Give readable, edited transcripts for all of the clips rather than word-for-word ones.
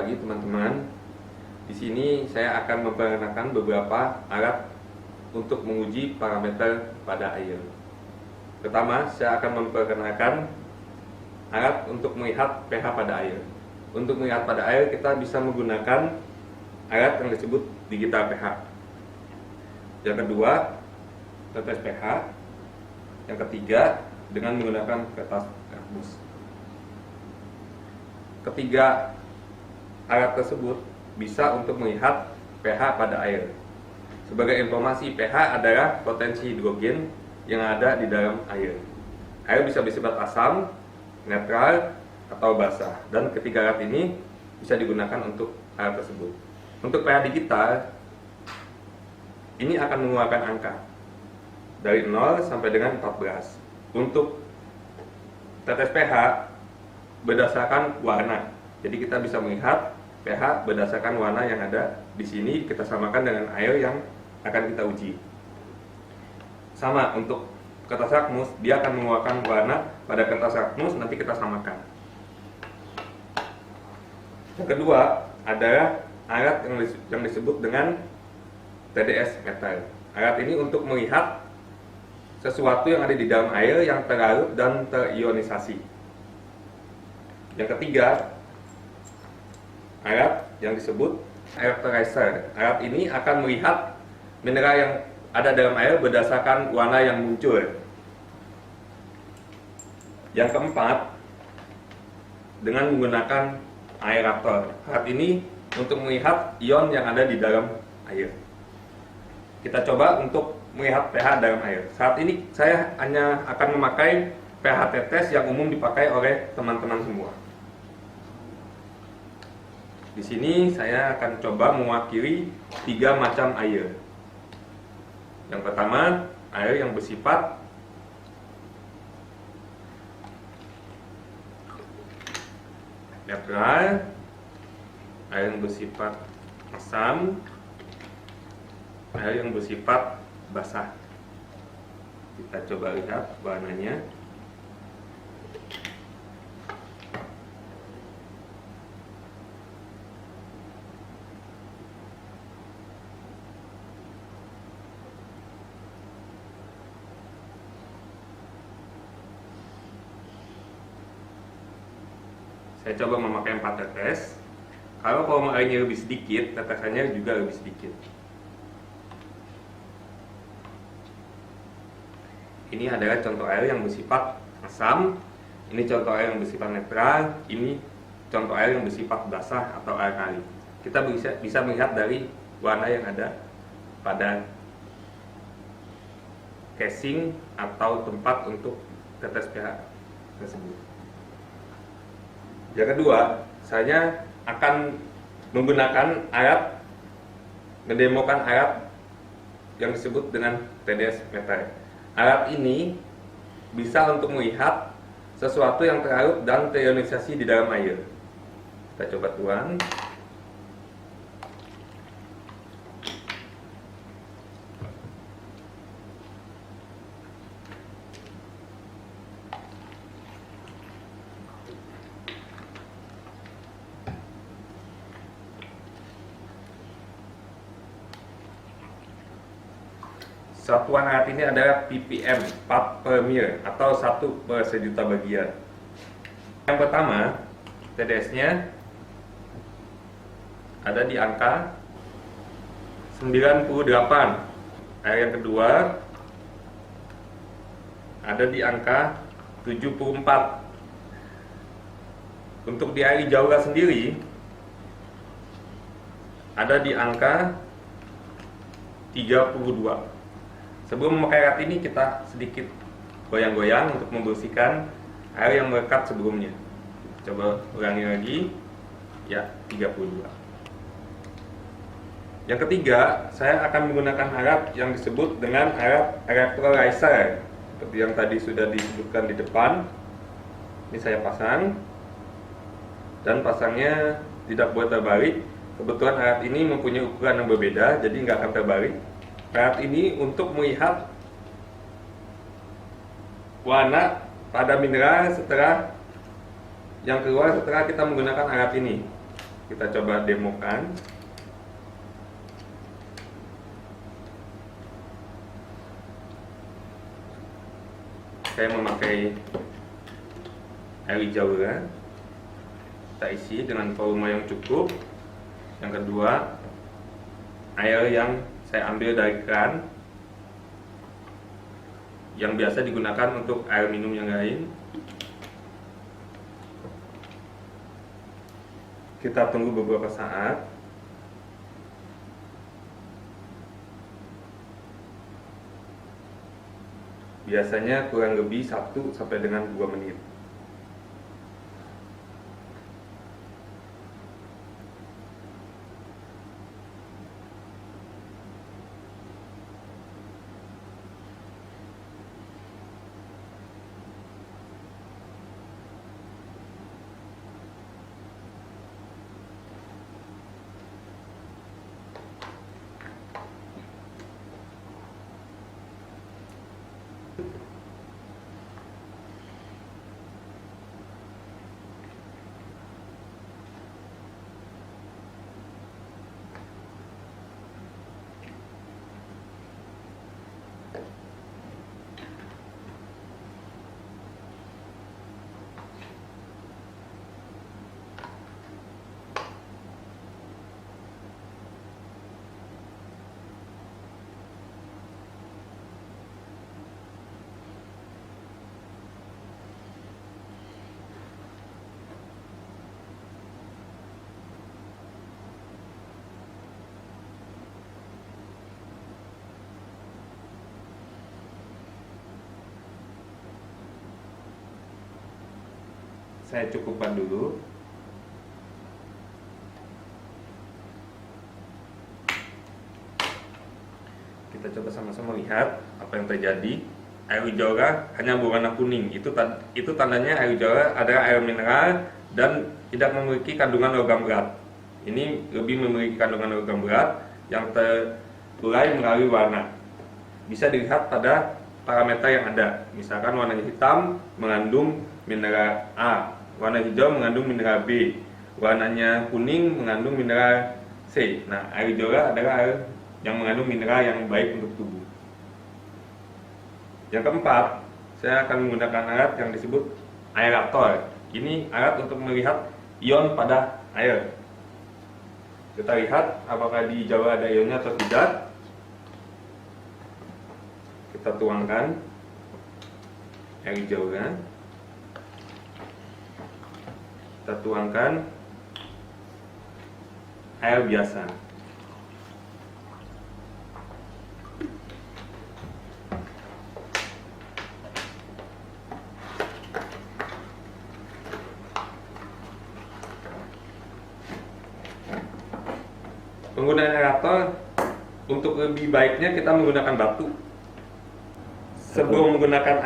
pagi teman-teman. Di sini saya akan memperkenalkan beberapa alat untuk menguji parameter pada air. Pertama, saya akan memperkenalkan alat untuk melihat pH pada air. Untuk melihat pada air, kita bisa menggunakan alat yang disebut digital pH. Yang kedua, tetes pH. Yang ketiga, dengan menggunakan kertas kardus. Ketiga alat tersebut bisa untuk melihat pH pada air. Sebagai informasi, pH adalah potensi hidrogen yang ada di dalam air. Air bisa bersifat asam, netral, atau basah. Dan ketiga alat ini bisa digunakan untuk alat tersebut. Untuk pH digital, ini akan mengeluarkan angka dari 0 sampai dengan 14. Untuk tetes pH berdasarkan warna. Jadi kita bisa melihat pH berdasarkan warna yang ada di sini, kita samakan dengan air yang akan kita uji. Sama untuk kertas lakmus, dia akan mengeluarkan warna pada kertas lakmus, nanti kita samakan. Yang kedua adalah alat yang disebut dengan TDS meter. Alat ini untuk melihat sesuatu yang ada di dalam air yang terlarut dan terionisasi. Yang ketiga, alat yang disebut electrolyzer. Alat ini akan melihat mineral yang ada dalam air berdasarkan warna yang muncul. Yang keempat, dengan menggunakan aerator. Alat ini untuk melihat ion yang ada di dalam air. Kita coba untuk melihat pH dalam air. Saat ini saya hanya akan memakai pH tetes yang umum dipakai oleh teman-teman semua. Di sini saya akan coba mewakili 3 macam air. Yang pertama, air yang bersifat netral, air yang bersifat asam, air yang bersifat basah. Kita coba lihat warnanya. Saya coba memakai 4 tetes. Kalau volume airnya lebih sedikit, tetesannya juga lebih sedikit. Ini adalah contoh air yang bersifat asam. Ini contoh air yang bersifat netral. Ini contoh air yang bersifat basah atau alkali. Kita bisa melihat dari warna yang ada pada casing atau tempat untuk tetes pH tersebut. Yang kedua, saya akan menggunakan alat, mendemokan alat yang disebut dengan TDS meter. Alat ini bisa untuk melihat sesuatu yang terlarut dan terionisasi di dalam air. Kita coba tuang. Satuan alat ini adalah ppm, part per mil, atau 1 per sejuta bagian. Yang pertama, TDS-nya ada di angka 98. Yang kedua ada di angka 74. Untuk di air Jaura sendiri ada di angka 32. Sebelum memakai alat ini, kita sedikit goyang-goyang untuk membersihkan air yang melekat sebelumnya. Coba ulangi lagi. Ya, 32. Yang ketiga, saya akan menggunakan alat yang disebut dengan alat electrolyzer. Seperti yang tadi sudah disebutkan di depan. Ini saya pasang. Dan pasangnya tidak boleh terbalik. Kebetulan alat ini mempunyai ukuran yang berbeda, jadi nggak akan terbalik. Alat ini untuk melihat warna pada mineral setelah yang keluar setelah kita menggunakan alat ini. Kita coba demokan. Saya memakai air hijau ya. Kita isi dengan volume yang cukup. Yang kedua, air yang saya ambil dari keran, yang biasa digunakan untuk air minum yang lain. Kita tunggu beberapa saat. Biasanya kurang lebih 1 sampai dengan 2 menit. Saya cukupkan dulu. Kita coba sama-sama lihat apa yang terjadi. Air hijau hanya berwarna kuning. Itu tandanya air hijau adalah air mineral dan tidak memiliki kandungan logam berat. Ini lebih memiliki kandungan logam berat yang terurai melalui warna. Bisa dilihat pada parameter yang ada. Misalkan warnanya hitam mengandung mineral A, warna hijau mengandung mineral B, warnanya kuning mengandung mineral C. Nah, air hijau adalah air yang mengandung mineral yang baik untuk tubuh. Yang keempat, saya akan menggunakan alat yang disebut aerator. Ini alat untuk melihat ion pada air. Kita lihat apakah di hijau ada ionnya atau tidak. Kita tuangkan air hijau kan. Kita tuangkan air biasa. Penggunaan aerator, untuk lebih baiknya kita menggunakan batu. Sebelum menggunakan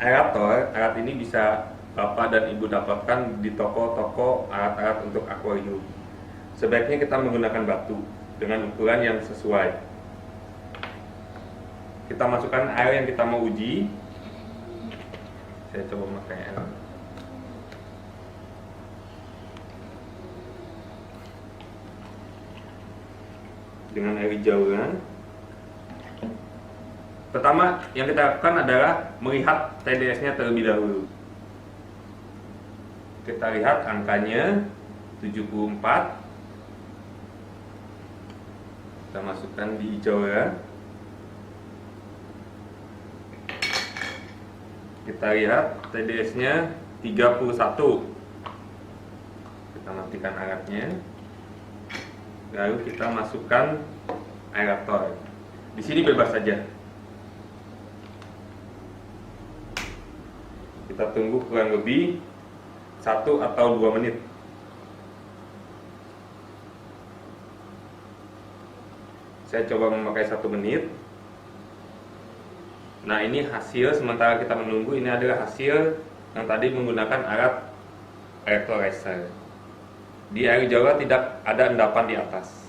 aerator, alat ini bisa Bapak dan Ibu dapatkan di toko-toko alat-alat untuk akuarium. Sebaiknya kita menggunakan batu dengan ukuran yang sesuai. Kita masukkan air yang kita mau uji. Saya coba memakai air. Dengan air hijau kan. Pertama yang kita lakukan adalah melihat TDS-nya terlebih dahulu. Kita lihat angkanya 74. Kita masukkan di hijau ya. Kita lihat TDS-nya 31. Kita matikan alatnya. Lalu kita masukkan aerator. Di sini bebas saja. Kita tunggu kurang lebih 1 atau 2 menit. Saya coba memakai 1 menit. Nah, ini hasil sementara kita menunggu. Ini adalah hasil yang tadi menggunakan alat electrolyzer. Di air Jawa tidak ada endapan di atas.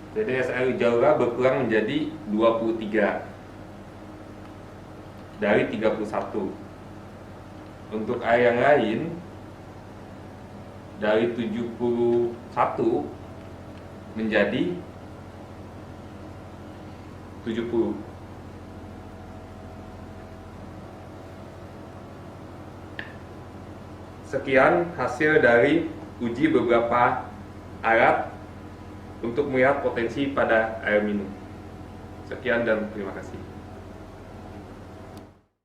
Jadi SR hijau aura berkurang menjadi 23 dari 31. Untuk air yang lain dari 71 menjadi 70. Sekian hasil dari uji beberapa alat untuk melihat potensi pada air minum. Sekian dan terima kasih.